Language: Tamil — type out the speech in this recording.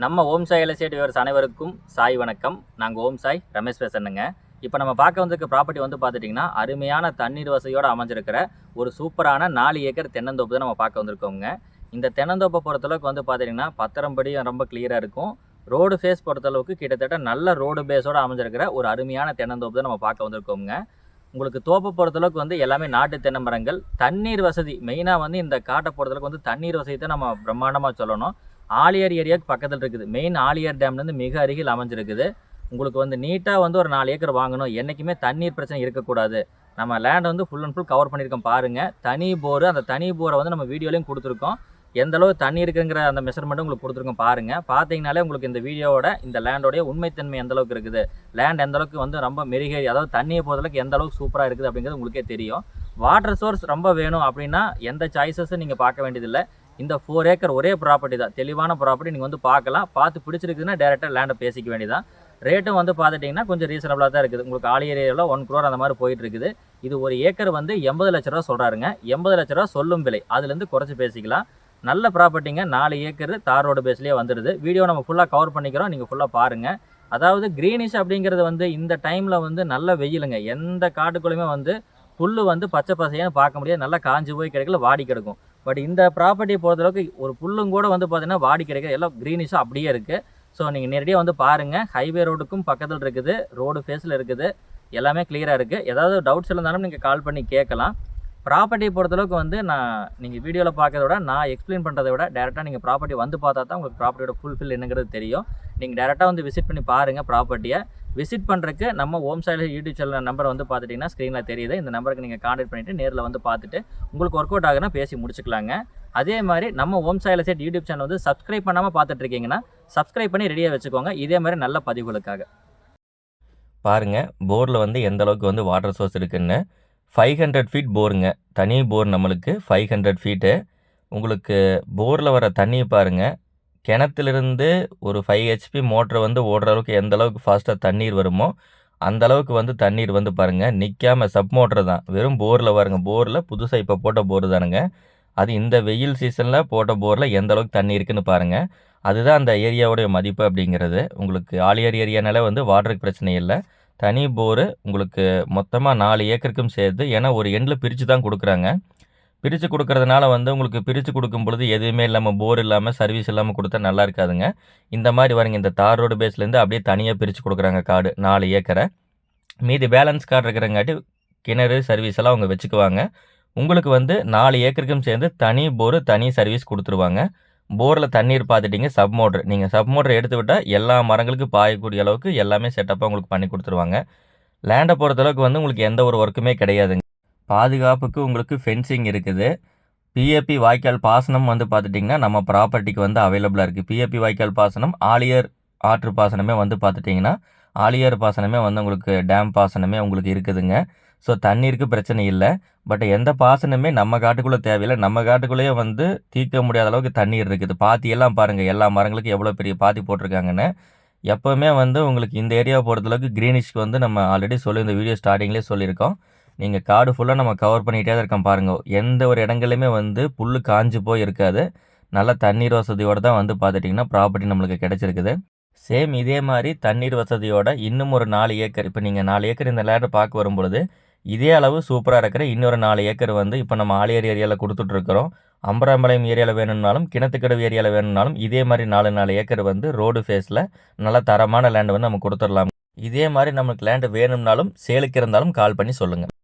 நம்ம ஓம் சாய் எலசேட் வியூவர்ஸ் அனைவருக்கும் சாய் வணக்கம். நாங்கள் ஓம் சாய் ரமேஷ் பேசுறேங்க. இப்போ நம்ம பார்க்க வந்திருக்க ப்ராப்பர்ட்டி வந்து பார்த்துட்டிங்கன்னா அருமையான தண்ணீர் வசதியோடு அமைஞ்சிருக்கிற ஒரு சூப்பரான 4 ஏக்கர் தென்னந்தோப்பு தான் நம்ம பார்க்க வந்திருக்கோங்க. இந்த தென்னந்தோப்பை பொறுத்தளவுக்கு வந்து பார்த்திங்கன்னா பத்திரம்படி ரொம்ப கிளியராக இருக்கும். ரோடு ஃபேஸ் பொறுத்தளவுக்கு கிட்டத்தட்ட நல்ல ரோடு பேஸோடு அமைஞ்சிருக்கிற ஒரு அருமையான தென்னந்தோப்பு தான் நம்ம பார்க்க வந்திருக்கோங்க. உங்களுக்கு தோப்பை பொறுத்தளவுக்கு வந்து எல்லாமே நாட்டு தென்னை மரங்கள். தண்ணீர் வசதி மெயினாக வந்து இந்த காட்டை பொறுத்தளவுக்கு வந்து தண்ணீர் வசதி தான் நம்ம பிரம்மாண்டமாக சொல்லணும். ஆலியார் ஏரியாவுக்கு பக்கத்தில் இருக்குது. மெயின் ஆலியார் டேம்லேருந்து மிக அருகில் அமைஞ்சிருக்குது. உங்களுக்கு வந்து நீட்டாக வந்து ஒரு 4 ஏக்கர் வாங்கணும், என்றைக்குமே தண்ணீர் பிரச்சனை இருக்கக்கூடாது. நம்ம லேண்டை வந்து ஃபுல் அண்ட் ஃபுல் கவர் பண்ணியிருக்கோம் பாருங்கள். தனி போர், அந்த தனி போரை வந்து நம்ம வீடியோலையும் கொடுத்துருக்கோம். எந்தளவு தண்ணி இருக்குங்கிற அந்த மெஷர்மெண்ட்டும் உங்களுக்கு கொடுத்துருக்கோம் பாருங்கள். பார்த்தீங்கனாலே உங்களுக்கு இந்த வீடியோவோட இந்த லேண்டோடைய உண்மைத்தன்மை எந்தளவுக்கு இருக்குது, லேண்ட் எந்தளவுக்கு வந்து ரொம்ப மெருகேறி, அதாவது தண்ணியை பொறுத்தளவுக்கு எந்தளவுக்கு சூப்பராக இருக்குது அப்படிங்கிறது உங்களுக்கே தெரியும். வாட்டர் சோர்ஸ் ரொம்ப வேணும் அப்படின்னா எந்த சாய்ஸஸும் நீங்கள் பார்க்க வேண்டியதில்லை. இந்த 4 ஏக்கர் ஒரே ப்ராப்பர்ட்டி தான், தெளிவான ப்ராப்பர்ட்டி. நீங்கள் வந்து பார்க்கலாம், பார்த்து பிடிச்சிருக்குதுன்னா டேரெக்டாக லேண்டை பேசிக்க வேண்டியதான். ரேட்டும் வந்து பார்த்துட்டிங்கன்னா கொஞ்சம் ரீசனபிளாக தான் இருக்குது. உங்களுக்கு ஆல் ஏரியாவில் 1 crore அந்த மாதிரி போயிட்டு இருக்குது. இது ஒரு ஏக்கர் வந்து 80 லட்ச ரூபா சொல்கிறாருங்க. 80 லட்ச ரூபா சொல்லும் விலை, அதுலேருந்து குறைச்சி பேசிக்கலாம். நல்ல ப்ராப்பர்ட்டிங்க. 4 ஏக்கர் தார் ரோடு பேஸ்லேயே வந்துடுது. வீடியோ நம்ம ஃபுல்லாக கவர் பண்ணிக்கிறோம், நீங்கள் ஃபுல்லாக பாருங்கள். அதாவது க்ரீனிஷ் அப்படிங்கிறது வந்து இந்த டைமில் வந்து நல்ல வெயிலுங்க. எந்த காட்டுக்குள்ளேயுமே வந்து புல் வந்து பச்சை பசையான்னு பார்க்க முடியாது. நல்லா காஞ்சி போய் கிடைக்கல, வாடி கிடக்கும். பட் இந்த ப்ராப்பர்ட்டியை பொறுத்தளவுக்கு ஒரு புல்லும் கூட வந்து பார்த்தீங்கன்னா வாடி கிடைக்கிது, எல்லாம் க்ரீனிஷாக அப்படியே இருக்குது. ஸோ நீங்கள் நேரடியாக வந்து பாருங்கள். ஹைவே ரோடுக்கும் பக்கத்தில் இருக்குது, ரோடு ஃபேஸில் இருக்குது, எல்லாமே கிளியராக இருக்குது. ஏதாவது டவுட்ஸ் இருந்தாலும் நீங்கள் கால் பண்ணி கேட்கலாம். ப்ராப்பர்ட்டியை பொறுத்தளவுக்கு வந்து நீங்கள் வீடியோவில் பார்க்கறத விட நான் எக்ஸ்பிளைன் பண்ணுறதை விட டேரெக்டாக நீங்கள் ப்ராப்பர்ட்டி வந்து பார்த்தா தான் உங்களுக்கு ப்ராப்பர்ட்டியோட ஃபுல்ஃபில் என்னங்கிறது தெரியும். நீங்கள் டேரெக்டாக வந்து விசிட் பண்ணி பாருங்கள். ப்ராப்பர்ட்டியை விசிட் பண்ணுறதுக்கு நம்ம ஓம் சாய் யூடியூப் சேனல் நம்பர் வந்து பார்த்துட்டிங்கன்னா ஸ்க்ரீனில் தெரியுது. இந்த நம்பருக்கு நீங்கள் கான்டாக்ட் பண்ணிவிட்டு நேரில் வந்து பார்த்துட்டு உங்களுக்கு ஒர்க் அவுட் ஆகுனா பேசி முடிச்சுக்கலாங்க. அதே மாதிரி நம்ம ஓம் சாய் எலசேட் யூடியூப் சேனல் வந்து சப்ஸ்கிரைப் பண்ணாமல் பார்த்துட்டு இருக்கீங்கன்னா சப்ஸ்கிரைப் பண்ணி ரெடியாக வச்சுக்கோங்க, இதே மாதிரி நல்ல பதிவுகளுக்காக. பாருங்கள் போரில் வந்து எந்த அளவுக்கு வந்து வாட்டர் சோர்ஸ் இருக்குன்னு. 500 ஃபீட் போருங்க, தனி போர் நம்மளுக்கு 500 ஃபீட்டு. உங்களுக்கு போரில் வர தண்ணியை பாருங்கள். கிணத்துலேருந்து ஒரு 5 HP மோட்டரை வந்து ஓடுற அளவுக்கு எந்த அளவுக்கு ஃபாஸ்ட்டாக தண்ணீர் வருமோ அந்த அளவுக்கு வந்து தண்ணீர் வந்து பாருங்கள் நிற்காமல். சப் மோட்டர் தான், வெறும் போரில் பாருங்க. போரில் புதுசாக இப்போ போட்ட போர் தானுங்க. அது இந்த வெயில் சீசனில் போட்ட போரில் எந்த அளவுக்கு தண்ணி இருக்குன்னு பாருங்கள். அதுதான் அந்த ஏரியாவுடைய மதிப்பு அப்படிங்கிறது. உங்களுக்கு ஆலியார் ஏரியானால வந்து வாட்டருக்கு பிரச்சனை இல்லை. தனி போரு உங்களுக்கு மொத்தமாக 4 ஏக்கருக்கும் சேர்த்து. ஏன்னா ஒரு எண்டில் பிரித்து தான் கொடுக்குறாங்க. பிரித்து கொடுக்கறதுனால வந்து உங்களுக்கு பிரித்து கொடுக்கும் பொழுது எதுவுமே இல்லாமல், போர் இல்லாமல், சர்வீஸ் இல்லாமல் கொடுத்தா நல்லா இருக்காதுங்க. இந்த மாதிரி வருங்க, இந்த தார் ரோடு பேஸ்லேருந்து அப்படியே தனியாக பிரித்து கொடுக்குறாங்க காடு 4 ஏக்கரை. மீதி பேலன்ஸ் கார்டு இருக்கிறங்காட்டி கிணறு சர்வீஸ் எல்லாம் அவங்க வச்சுக்குவாங்க. உங்களுக்கு வந்து 4 ஏக்கருக்கும் சேர்ந்து தனி போர், தனி சர்வீஸ் கொடுத்துருவாங்க. போரில் தண்ணீர் பார்த்துட்டிங்க, சப் மோட்ரு. நீங்கள் சப் மோட்ரு எடுத்து விட்டால் எல்லா மரங்களுக்கும் பாயக்கூடிய அளவுக்கு எல்லாமே செட்டப்பாக உங்களுக்கு பண்ணி கொடுத்துருவாங்க. லேண்டை பொறுத்தளவுக்கு வந்து உங்களுக்கு எந்த ஒரு ஒர்க்குமே கிடையாதுங்க. பாதுகாப்புக்கு உங்களுக்கு ஃபென்சிங் இருக்குது. பிஏபி வாய்க்கால் பாசனம் வந்து பார்த்துட்டிங்கன்னா நம்ம ப்ராப்பர்ட்டிக்கு வந்து அவைலபிளாக இருக்குது. பிஏபி வாய்க்கால் பாசனம், ஆலியார் ஆற்று பாசனமே வந்து பார்த்துட்டிங்கன்னா ஆலியார் பாசனமே வந்து உங்களுக்கு டேம் பாசனமே உங்களுக்கு இருக்குதுங்க. ஸோ தண்ணீருக்கு பிரச்சனை இல்லை. பட் எந்த பாசனமே நம்ம காட்டுக்குள்ளே தேவையில்லை. நம்ம காட்டுக்குள்ளேயே வந்து தீர்க்க முடியாத அளவுக்கு தண்ணீர் இருக்குது. பாத்தியெல்லாம் பாருங்கள், எல்லா மரங்களுக்கும் எவ்வளோ பெரிய பாத்தி போட்டிருக்காங்கன்னு. எப்போவுமே வந்து உங்களுக்கு இந்த ஏரியாவை பொறுத்தளவுக்கு க்ரீனிஷ்க்கு வந்து நம்ம ஆல்ரெடி இந்த வீடியோ ஸ்டார்டிங்லேயே சொல்லியிருக்கோம். நீங்கள் காடு ஃபுல்லாக நம்ம கவர் பண்ணிகிட்டே தான் இருக்கோம் பாருங்கள். எந்த ஒரு இடங்களையுமே வந்து புல் காஞ்சு போய் இருக்காது. நல்ல தண்ணீர் வசதியோடு தான் வந்து பார்த்துட்டிங்கன்னா ப்ராப்பர்ட்டி நம்மளுக்கு கிடச்சிருக்குது. சேம் இதே மாதிரி தண்ணீர் வசதியோட இன்னும் ஒரு 4 ஏக்கர், இப்போ நீங்கள் 4 ஏக்கர் இந்த லேண்டை பார்க்க வரும்பொழுது இதே அளவு சூப்பராக இருக்கிற இன்னொரு 4 ஏக்கர் வந்து இப்போ நம்ம ஆலியார் ஏரியாவில் கொடுத்துட்ருக்குறோம். அம்பராம்பாளையம் ஏரியாவில் வேணும்னாலும், கிணத்துக்கடவு ஏரியாவில் வேணும்னாலும் இதே மாதிரி 4 ஏக்கர் வந்து ரோடு ஃபேஸில் நல்ல தரமான லேண்டு வந்து நம்ம கொடுத்துடலாம். இதே மாதிரி நமக்கு லேண்டு வேணும்னாலும் சேலுக்கு இருந்தாலும் கால் பண்ணி சொல்லுங்கள்.